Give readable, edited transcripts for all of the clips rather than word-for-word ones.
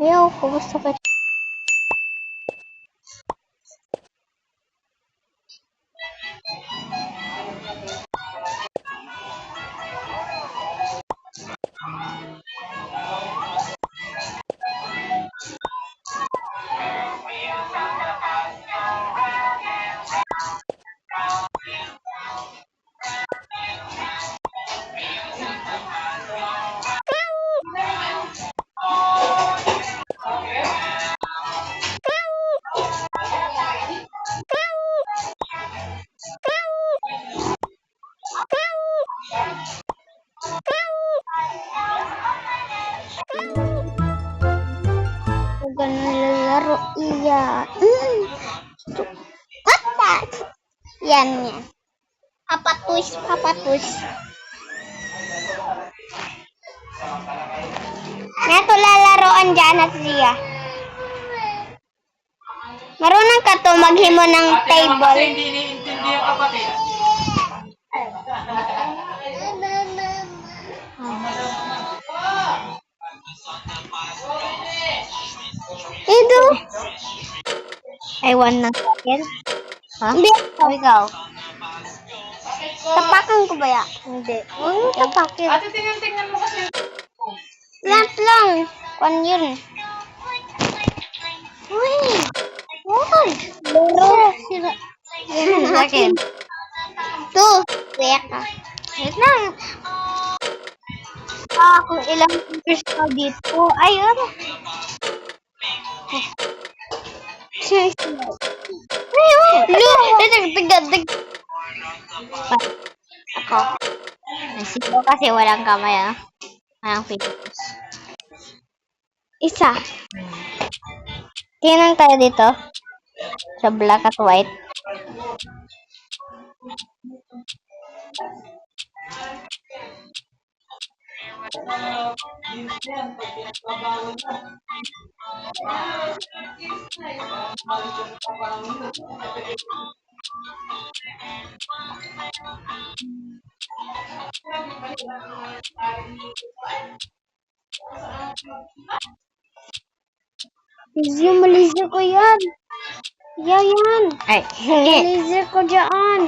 Ayaw ko. Gusto ko. Huwag ka nalalaro. Iya. What that? Yan. Papatus. Nato lalaroan dyan at siya. Marunong ka to maghimo ng table. Kasi hindi iniintindi yung kapatid. Ito. I want ng second. Ha? Hindi. Ikaw. Tapakan ko ba ya? Hindi. Tapakin. Ate, tingnan mo kasi. Lang. Kwan yun. Uy. Uy. Sira. Yan ang akin. Ito. Kuya ka. Wait lang. Kung ilang years ka dito. Ayun. Dagdag. Ako. Nasipo kasi walang kamay, ah. Walang fingers. Isa. Tingnan tayo dito. Sa black at white. Laser ko yan. Yan. Ay, laser ko dyan.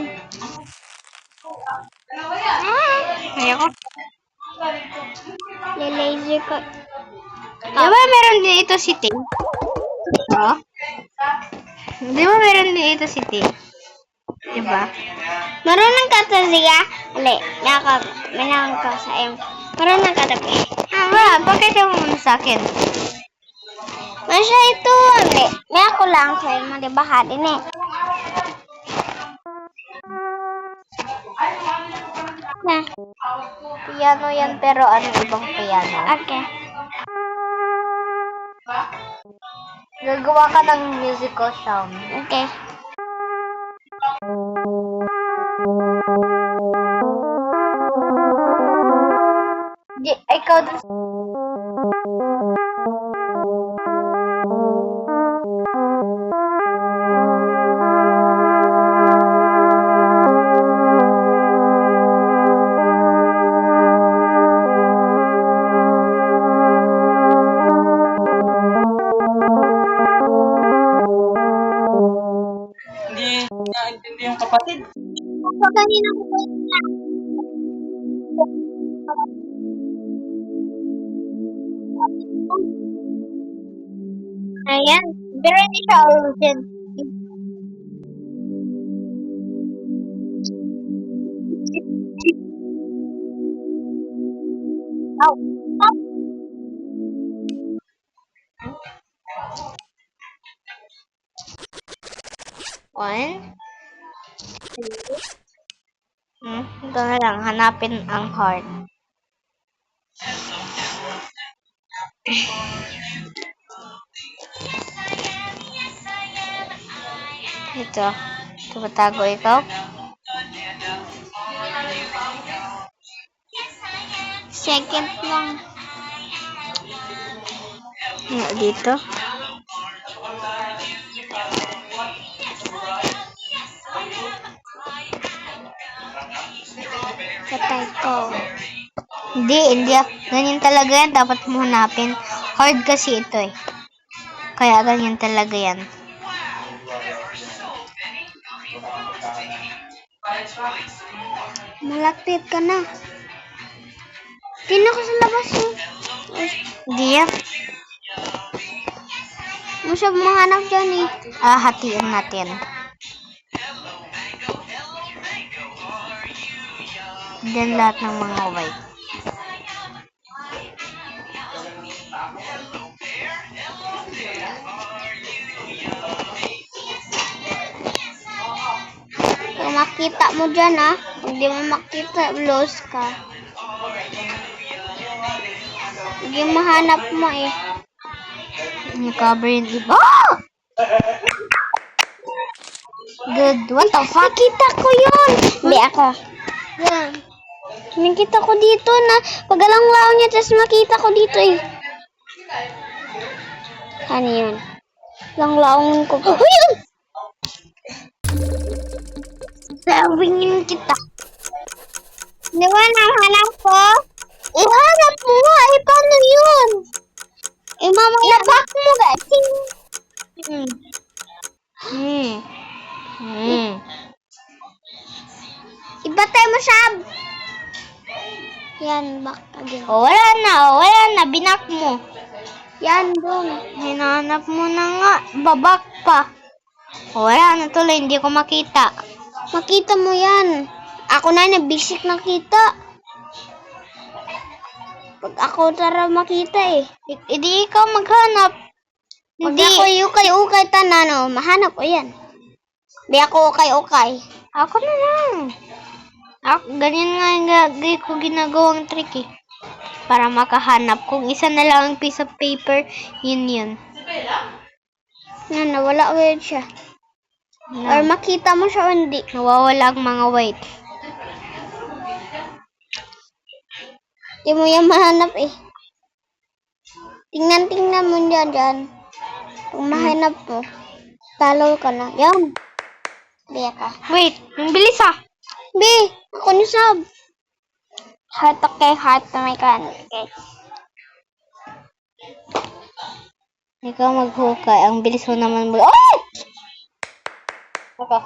Ayoko. Laser ko. Di ba meron din ito si Ting? Oo. Di ba meron din ito si Ting? Di ba? Marunong ka to siya? Ali, minang ka sa iyo. Marunong ka to. Bakit mo muna sa akin? Masya ito, ali. May ako lang sa'yo, malibaha din eh. Nah, piano yan pero ano ibang piano? Okay. Gagawa ka ng musical sound. Okay. Ikaw dun. Hindi naintindi yung kapatid. Kanina ko ayan. Pero hindi siya ulitin. Oh. One. Ito na lang. Hanapin ang heart. Ito. Tumatago ikaw. Second lang. Dito. Patay ko. Hindi. Ganyan talaga yan. Dapat mo hanapin. Hard kasi ito eh. Kaya ganyan talaga yan. Malapit ka na. Sino ka sa labas eh? Hindi yan. Mo siya mahanap dyan eh. Hatiin natin. Then lahat ng mga white. Kung makita mo dyan ah. Kung di mo makita, lose ka. Hindi mahanap mo eh. I-cover yung iba. Good. What the fuck? Nakita ko yun. Hindi ako. Yan. Nakita ko dito na pagalang-law niya, tapos makita ko dito eh. Ano yun? Lang-laong ko. Oh, yun! Sawingin kita. Di ba nahanap ko? Ihanap mo nga. Eh, paano yun? Eh, mama, napak mo kasi. Ibatay mo siya. Yan, back again. Wala na. Binak mo. Yan, doon. Hinahanap mo na nga. Babak pa. Wala na tuloy. Hindi ko makita. Makita mo yan. Ako na nabisik nakita. Pag ako tara makita eh. Hindi ikaw maghanap. Pag Hindi. ako ukay-ukay tanan, mahanap ko yan. Di ako ukay-ukay. Ako na lang. Ganyan nga yung ko ginagawang trick eh. Para makahanap. Kung isa na lang ang piece of paper, yun. Nawala ko yun siya. Or makita mo siya o hindi. Nawawala ang mga white. Di mo yan mahanap eh. Tingnan mo dyan. Kung mahanap mo, talo ka na. Yan. Di ka. Wait, ang bilis ah. Bi, ako ni Sab. Heart to my kan. Okay. Ikaw maghukay. Ang bilis mo naman mag... Oh! Ako.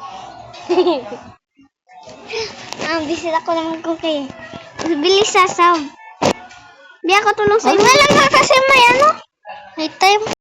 Bisit ako naman ko kayo. Bilis sa Sab. Bi ako tulong sa Wag iyo. na lang kasi may ano. May time.